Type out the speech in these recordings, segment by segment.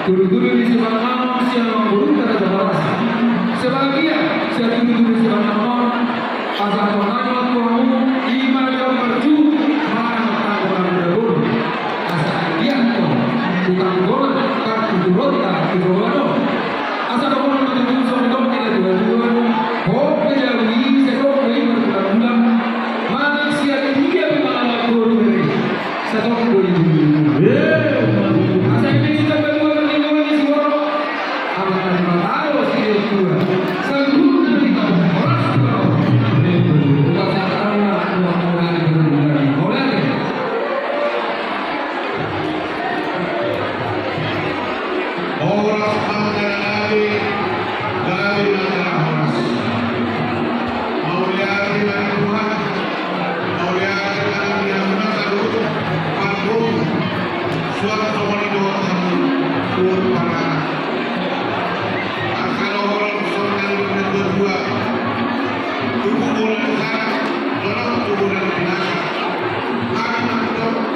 Guru-guru di sebelah kanan siang guru terhadap orang. Sebagian saya guru-guru di sebelah kanan asal mengajar kamu lima jam berju mana tanggungan berguru. Asal dia tu bukan gol kartu gol tak gol. Asal kamu menjadi seorang tidak dua-dua. Oh kejawi sekok bayi berbulan-bulan. Mana siapa dia mengalami guru ini? Sekok guru. Asal ini kita berbuat dengan ini semua. Amat tahu sih itu. Seluruh dari kamu orang semua. Bukan karena orang yang boleh. Horas mengenai dari negara horas. Mau lihat dengan Tuhan, mau lihat dengan yang menakut, panggung, suara soal doa kamu, turun para. Akan orang soal yang berdua, tubuh bola besar, dalam tubuh dan binasa. Akan turun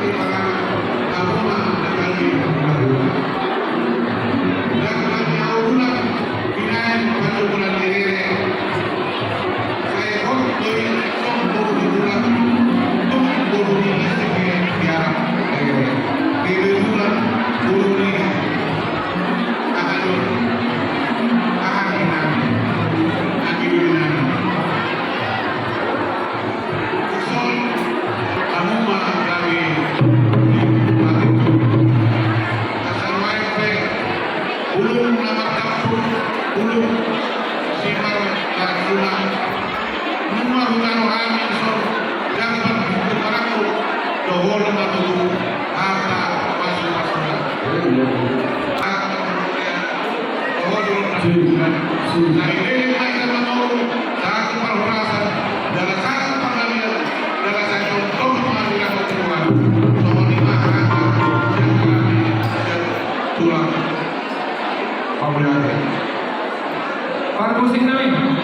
di mana, kamu akan diberdua. Para musik namin.